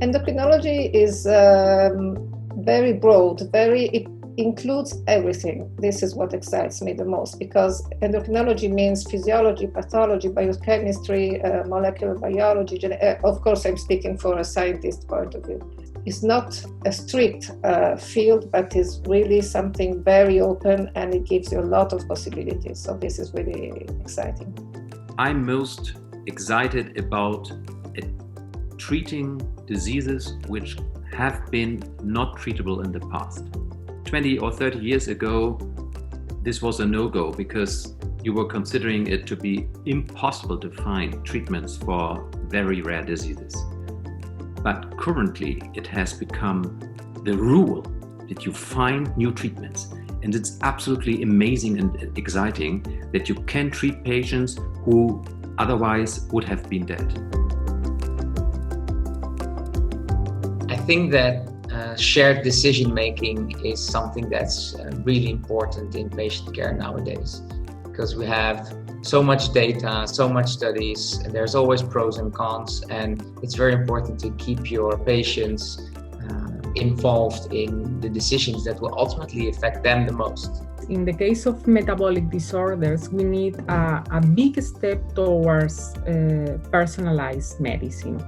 Endocrinology is very broad, it includes everything. This is what excites me the most, because endocrinology means physiology, pathology, biochemistry, molecular biology. Of course, I'm speaking for a scientist point of view. It's not a strict field, but is really something very open, and it gives you a lot of possibilities. So this is really exciting. I'm most excited about treating diseases which have been not treatable in the past. 20 or 30 years ago, this was a no-go because you were considering it to be impossible to find treatments for very rare diseases. But currently, it has become the rule that you find new treatments. And it's absolutely amazing and exciting that you can treat patients who otherwise would have been dead. I think that shared decision-making is something that's really important in patient care nowadays, because we have so much data, so much studies, and there's always pros and cons, and it's very important to keep your patients involved in the decisions that will ultimately affect them the most. In the case of metabolic disorders, we need a big step towards personalized medicine.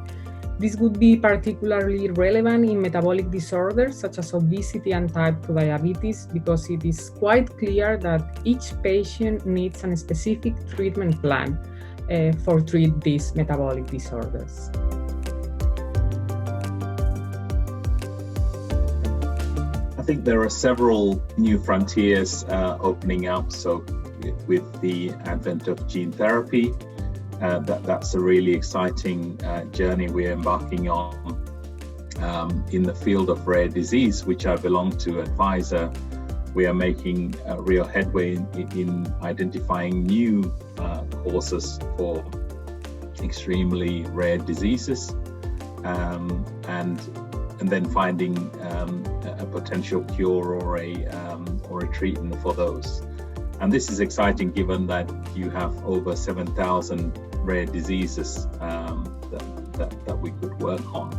This would be particularly relevant in metabolic disorders such as obesity and type 2 diabetes, because it is quite clear that each patient needs a specific treatment plan for treat these metabolic disorders. I think there are several new frontiers opening up. So with the advent of gene therapy, that's a really exciting journey we're embarking on. In the field of rare disease, which I belong to at Pfizer, we are making real headway in identifying new causes for extremely rare diseases, and then finding a potential cure or a treatment for those. And this is exciting given that you have over 7,000 rare diseases that we could work on.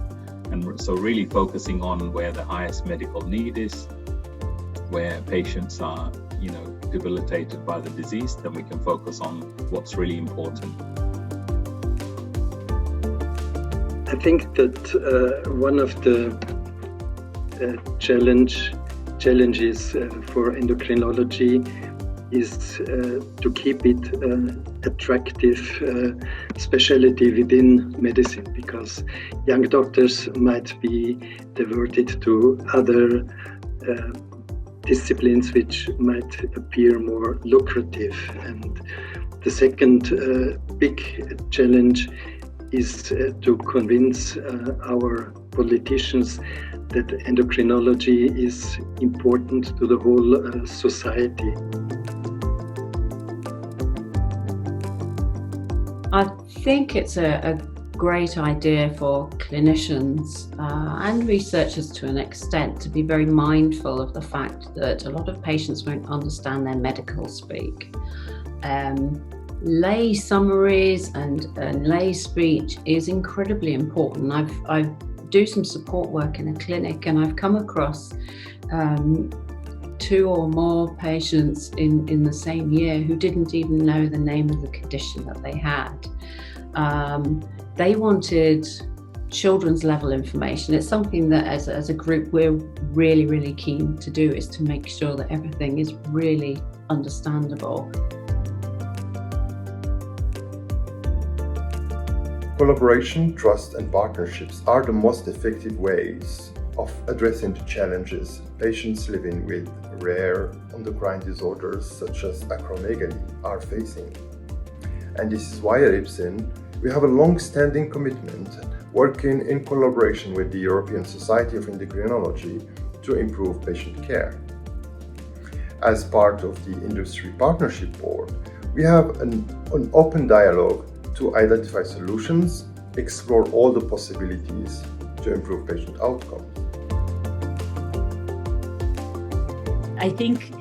And so really focusing on where the highest medical need is, where patients are, debilitated by the disease, then we can focus on what's really important. I think that one of the challenges for endocrinology is to keep it attractive specialty within medicine, because young doctors might be diverted to other disciplines which might appear more lucrative. And the second big challenge is to convince our politicians that endocrinology is important to the whole society. I think it's a great idea for clinicians and researchers to an extent to be very mindful of the fact that a lot of patients won't understand their medical speak. Lay summaries and lay speech is incredibly important. I do some support work in a clinic, and I've come across 2 or more patients in the same year who didn't even know the name of the condition that they had. They wanted children's level information. It's something that as a group we're really, really keen to do, is to make sure that everything is really understandable. Collaboration, trust and partnerships are the most effective ways of addressing the challenges patients living with rare endocrine disorders such as acromegaly are facing. And this is why at Ipsen we have a long-standing commitment working in collaboration with the European Society of Endocrinology to improve patient care. As part of the Industry Partnership Board, we have an open dialogue to identify solutions, explore all the possibilities to improve patient outcomes. I think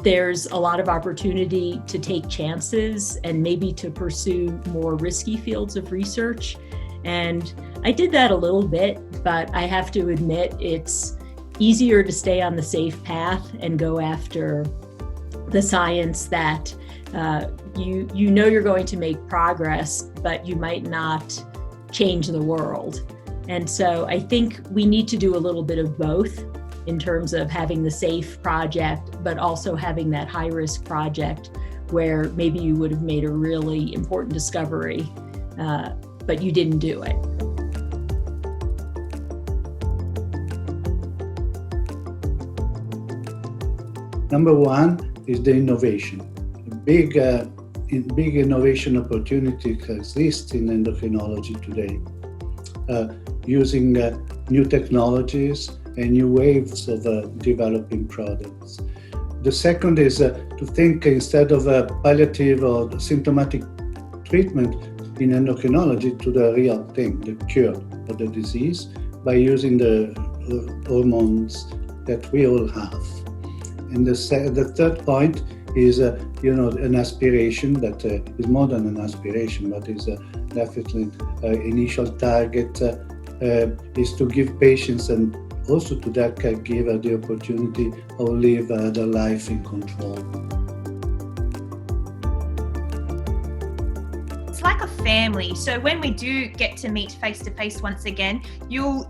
there's a lot of opportunity to take chances and maybe to pursue more risky fields of research. And I did that a little bit, but I have to admit it's easier to stay on the safe path and go after the science that you know you're going to make progress, but you might not change the world. And so I think we need to do a little bit of both in terms of having the safe project, but also having that high-risk project where maybe you would have made a really important discovery, but you didn't do it. Number one is the innovation. Big innovation opportunities exist in endocrinology today, using new technologies and new waves of developing products. The second is to think instead of a palliative or symptomatic treatment in endocrinology to the real thing, the cure of the disease, by using the hormones that we all have. And the third point is, an aspiration that is more than an aspiration, but is definitely initial target is to give patients and also to that caregiver the opportunity of live their life in control. It's like a family. So when we do get to meet face to face once again, you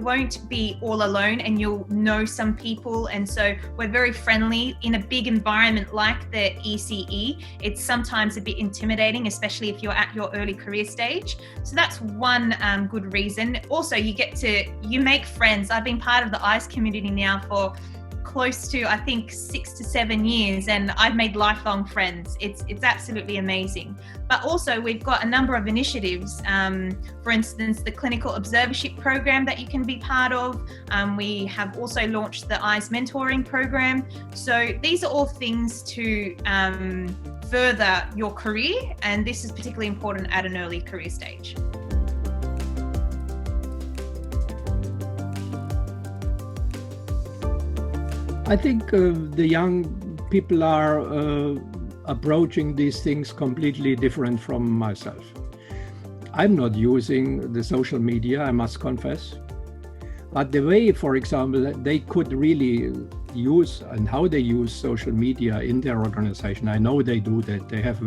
won't be all alone, and you'll know some people. And so we're very friendly in a big environment like the e-ECE. It's sometimes a bit intimidating, especially if you're at your early career stage. So that's one good reason. Also, you make friends. I've been part of the e-ECE community now for close to, I think, 6 to 7 years, and I've made lifelong friends. It's absolutely amazing. But also we've got a number of initiatives. For instance, the clinical observership program that you can be part of. We have also launched the e-ECE mentoring program. So these are all things to further your career, and this is particularly important at an early career stage. I think the young people are approaching these things completely different from myself. I'm not using the social media, I must confess. But the way, for example, they could really use and how they use social media in their organization, I know they do that. They have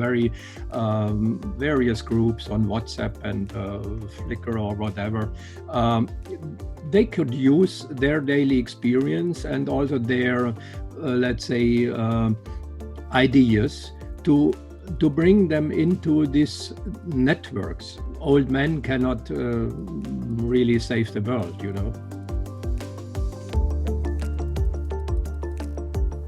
various groups on WhatsApp and Flickr or whatever. They could use their daily experience and also their, let's say, ideas to bring them into these networks. Old men cannot really save the world,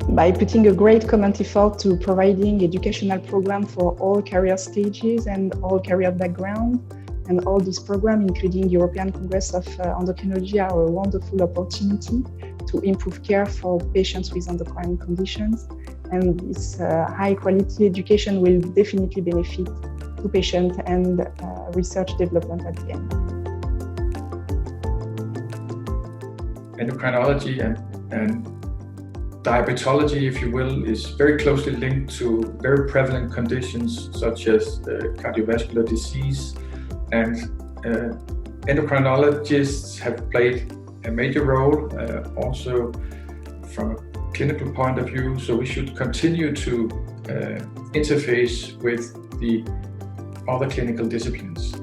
By putting a great common effort to providing educational program for all career stages and all career background, and all these programs, including European Congress of Endocrinology, are a wonderful opportunity to improve care for patients with endocrine conditions. And this high-quality education will definitely benefit to patients and research development at the end. Endocrinology and diabetology, if you will, is very closely linked to very prevalent conditions such as cardiovascular disease, and endocrinologists have played a major role also from a clinical point of view, so we should continue to interface with the other clinical disciplines.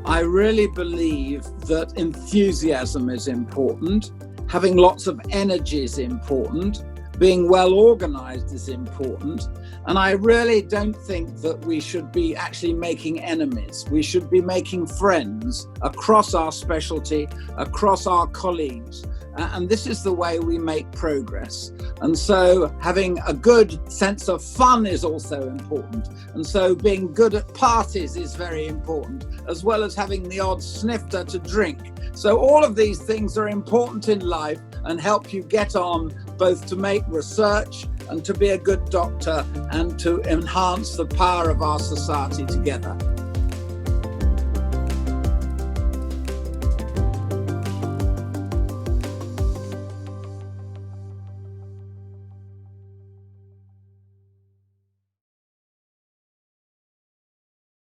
I really believe that enthusiasm is important, having lots of energy is important, being well organized is important, and I really don't think that we should be actually making enemies. We should be making friends across our specialty, across our colleagues, and this is the way we make progress. And so having a good sense of fun is also important, and so being good at parties is very important, as well as having the odd snifter to drink. So all of these things are important in life and help you get on both to make research and to be a good doctor and to enhance the power of our society together.